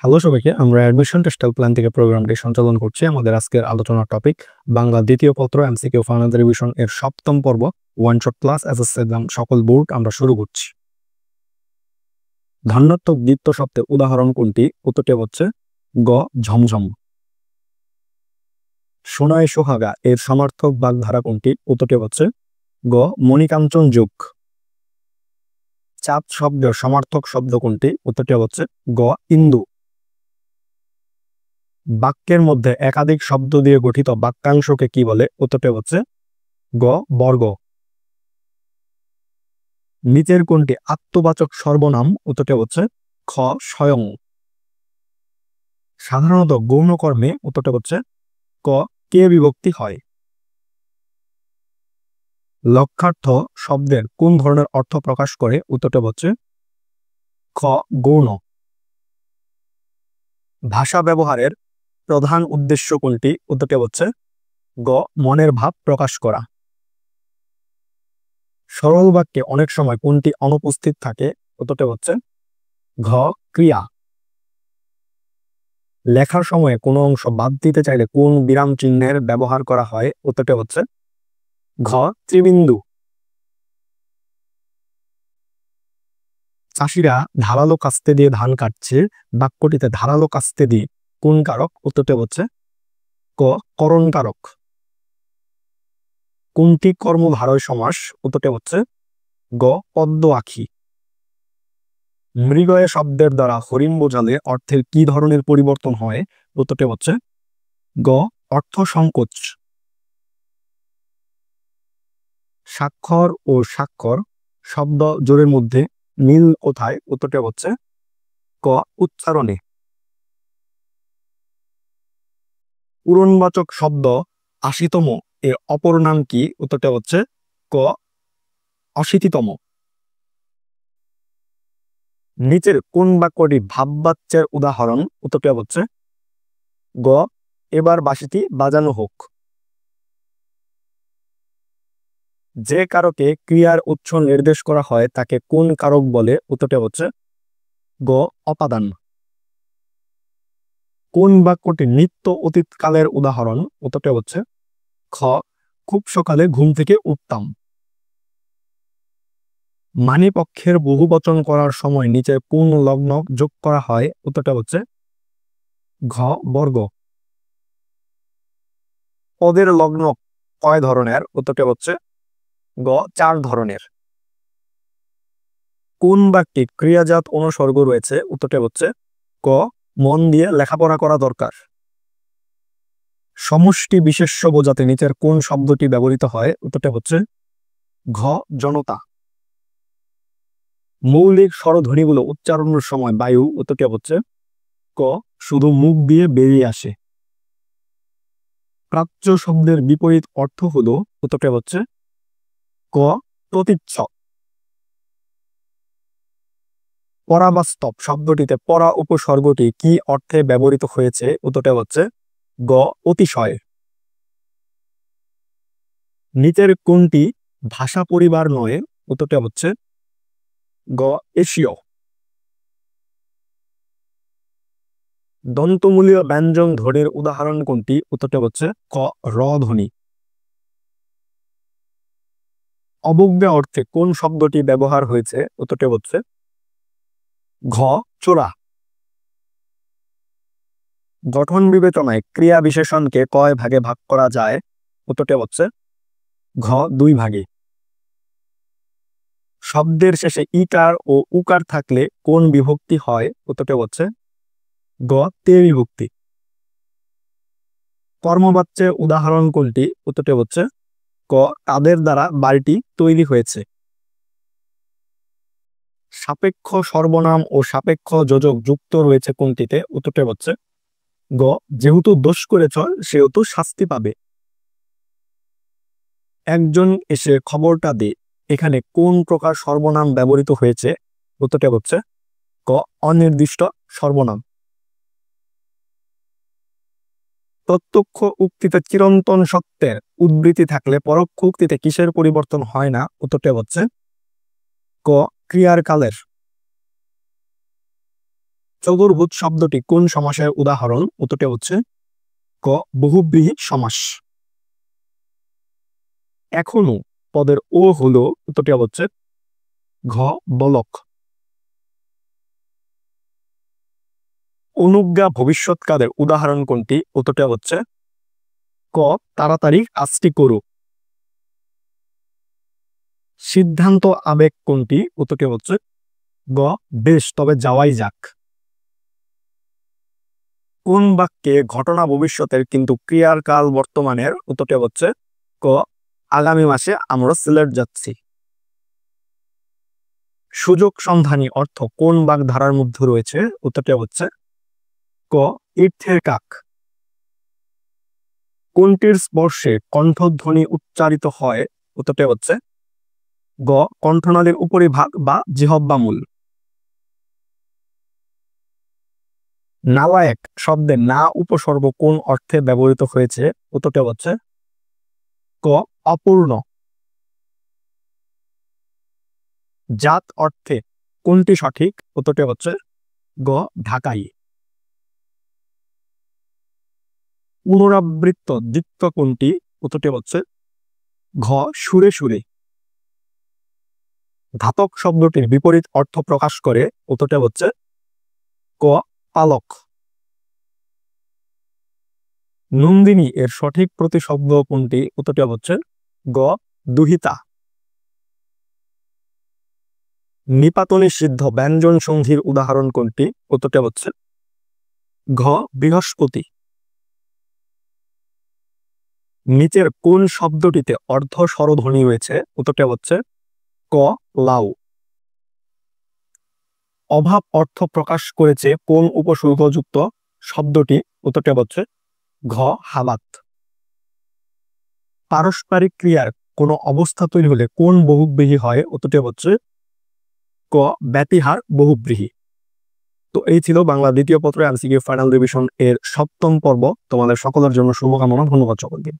Hello সবাইকে, আমরা admission textile plan থেকে প্রোগ্রামটি সঞ্চালন করছি। আমাদের আজকের আলোচনার টপিক বাংলা দ্বিতীয় পত্র এমসিকিউ ফাইনাল রিভিশন এর সপ্তম পর্ব one shot class SSC exam সকল বোর্ড আমরা শুরু করছি। ধান্যাত্মক দ্বিত্ব শব্দের উদাহরণ কোনটি? উত্তরটি হচ্ছে গ ঝমঝম। সোনায় সোহাগা এর সমার্থক বাগধারা কোনটি? উত্তরটি হচ্ছে গ মণিকাঞ্চন যোগ। চাঁদ শব্দের সমার্থক শব্দ কোনটি? উত্তরটি হচ্ছে গ ইন্দু। বাক্যের মধ্যে একাধিক শব্দ দিয়ে গঠিত বাক্যাংশকে কি বলে? উত্তরটি হচ্ছে গ বর্গ। নিচের কোনটি আত্মবাচক সর্বনাম? উত্তরটি হচ্ছে খ স্বয়ং। সাধারণত গৌণ কর্মে উত্তরটি হচ্ছে ক কে বিভক্তি হয়। লক্ষ্যার্থ শব্দের কোন ধরনের অর্থ প্রকাশ করে? উত্তরটি হচ্ছে খ গৌণ। ভাষা ব্যবহারের প্রধান উদ্দেশ্য কোনটি? উত্তরটি হচ্ছে গ মনের ভাব প্রকাশ করা। সরল বাক্যে অনেক সময় কোনটি অনুপস্থিত থাকে? উত্তরটি হচ্ছে ঘ ক্রিয়া। লেখার সময়ে কোনো অংশ বাদ দিতে চাইলে কোন বিরাম চিহ্নের ব্যবহার করা হয়? উত্তরটি হচ্ছে ঘ ত্রিবিন্দু। চাষিরা ধারালো কাস্তে দিয়ে ধান কাটছে, বাক্যটিতে ধারালো কাস্তে দিয়ে কোন কারক? উত্তরটি হচ্ছে ক করণ কারক। কোনটি কর্মধারয় সমাস? উত্তরটি হচ্ছে গ পদ্ম আখি। মৃগয় শব্দের দ্বারা হরিণ বোঝালে অর্থের কি ধরনের পরিবর্তন হয়? উত্তরটি হচ্ছে গ অর্থ সংকোচ। স্বাক্ষর ও স্বাক্ষর শব্দ জোড়ের মধ্যে মিল কোথায়? উত্তরটি হচ্ছে ক উচ্চারণে। পূরণবাচক শব্দ ৮০তম এর অপর নাম কি? উত্তরটি হচ্ছে ক ৮০তম। নিচের কোন বাক্যটি ভাববাচ্যের উদাহরণ? উত্তরটি হচ্ছে গ এবার বাঁশিটি বাজানো হোক। যে কারকে ক্রিয়ার উৎস নির্দেশ করা হয় তাকে কোন কারক বলে? উত্তরটি হচ্ছে গ অপাদান। কোন বাক্যটি নিত্য অতীতকালের উদাহরণ? উত্তরটি হচ্ছে খ খুব সকালে ঘুম থেকে উঠতাম। মানিপক্ষের বহুবচন করার সময় নিচে কোন লগ্ন যোগ করা হয়? উত্তরটা হচ্ছে ঘ বর্গ। পদের লগ্ন কয় ধরনের? উত্তরটা হচ্ছে গ ৪ ধরনের। কোন বাক্যে ক্রিয়াজাত অনুসর্গ রয়েছে? উত্তরটা হচ্ছে ক মন দিয়ে লেখাপড়া করা দরকার। সমষ্টি বিশেষ্য বোঝাতে নিচের কোন শব্দটি ব্যবহৃত হয়? উত্তরটা হচ্ছে ঘ জনতা। মৌলিক স্বরধ্বনিগুলো উচ্চারণের সময় বায়ু। উত্তরটা হচ্ছে ক শুধু মুখ দিয়ে বেরিয়ে আসে। প্রাচ্য শব্দের বিপরীত অর্থ হলো? উত্তরটা হচ্ছে ক প্রতীচ্য। পরাবাস্তব শব্দটিতে পরা উপসর্গটি কি অর্থে ব্যবহৃত হয়েছে? উত্তরটা হচ্ছে গ অতিশয়। নিচের কোনটি ভাষা পরিবার নয়? উত্তরটা হচ্ছে গ এশীয়। দন্তমূলীয় ব্যঞ্জন ধ্বনির উদাহরণ কোনটি? উত্তরটা হচ্ছে ক র ধ্বনি। অবজ্ঞা অর্থে কোন শব্দটি ব্যবহার হয়েছে? উত্তরটা হচ্ছে ঘ চোরা। গঠন বিবেচনায় ক্রিয়া বিশেষণকে কয় ভাগে ভাগ করা যায়? উত্তরটা হচ্ছে ঘ ২ ভাগে। শব্দের শেষে ইকার ও উকার থাকলে কোন বিভক্তি হয়? উত্তরটা হচ্ছে গ তে বিভক্তি। কর্মবাচ্যের উদাহরণ কোনটি? উত্তরটা হচ্ছে ক তাদের দ্বারা বাড়িটি তৈরি হয়েছে। সাপেক্ষ সর্বনাম ও সাপেক্ষ যোজক যুক্ত রয়েছে কোনটিতে? উত্তরটা হচ্ছে গ যেহেতু দোষ করেছ সেহেতু শাস্তি পাবে। একজন এসে খবরটা দে, এখানে কোন প্রকার সর্বনাম ব্যবহৃত হয়েছে? উত্তরটা হচ্ছে ক অনির্দিষ্ট সর্বনাম। প্রত্যক্ষ উক্তিতে চিরন্তন সত্যের উদ্ধৃতি থাকলে পরোক্ষ উক্তিতে কিসের পরিবর্তন হয় না? উত্তরটা হচ্ছে ক ক্রিয়ার কালের। চতুর্ভুজ শব্দটি কোন সমাসের উদাহরণ? উত্তরটি হচ্ছে ক বহুব্রীহি সমাস। এখনো পদের ও হলো, উত্তরটি হচ্ছে ঘ বলক। অনুজ্ঞা ভবিষ্যৎকালের উদাহরণ কোনটি? উত্তরটি হচ্ছে ক তাড়াতাড়ি কাজটি করো। সিদ্ধান্ত আবেগ কোনটি? উত্তরটি হচ্ছে গ বেশ তবে যাওয়াই যাক। কোন বাক্যে ঘটনা ভবিষ্যতের কিন্তু ক্রিয়ার কাল বর্তমানের? উত্তরটি হচ্ছে ক আগামী মাসে আমরা সিলেট যাচ্ছি। সুযোগ সন্ধানী অর্থ কোন বাগধারার মধ্যে রয়েছে? উত্তরটি হচ্ছে ক তীর্থের কাক। কোনটির স্পর্শে কণ্ঠধ্বনি উচ্চারিত হয়? উত্তরটি হচ্ছে গ কণ্ঠনালীর উপরিভাগ বা জিহ্বামূল। নালায়েক শব্দে না উপসর্গ কোন অর্থে ব্যবহৃত হয়েছে? উত্তরটি হচ্ছে ক অপূর্ণ। জাত অর্থে কোনটি সঠিক? উত্তরটি হচ্ছে গ ঢাকাই। পুনরাবৃত্ত দ্বিত্ব কোনটি? উত্তরটি হচ্ছে ঘ সুরে সুরে। ধাতক শব্দটির বিপরীত অর্থ প্রকাশ করে? উত্তরটি হচ্ছে ক পালক। নন্দিনী এর সঠিক প্রতিশব্দ কোনটি? উত্তরটি হচ্ছে গ দুহিতা। নিপাতনে সিদ্ধ ব্যঞ্জন সন্ধির উদাহরণ কোনটি? উত্তরটি হচ্ছে ঘ বৃহস্পতি। নিচের কোন শব্দটিতে অর্ধ স্বরধ্বনি রয়েছে? উত্তরটি হচ্ছে ক লাউ। অভাব অর্থ প্রকাশ করেছে কোন উপসর্গযুক্ত শব্দটি? উত্তরটি হচ্ছে ঘ হাবাত। পারস্পরিক ক্রিয়ার কোন অবস্থা তৈরি হলে কোন বহুব্রীহি হয়? উত্তরটি হচ্ছে ক ব্যতিহার বহুব্রীহি। তো এই ছিল বাংলা দ্বিতীয় পত্র এমসিকিউ ফাইনাল রিভিশন এর 7ম পর্ব। তোমাদের সকলের জন্য শুভকামনা। ধন্যবাদ সকলকে।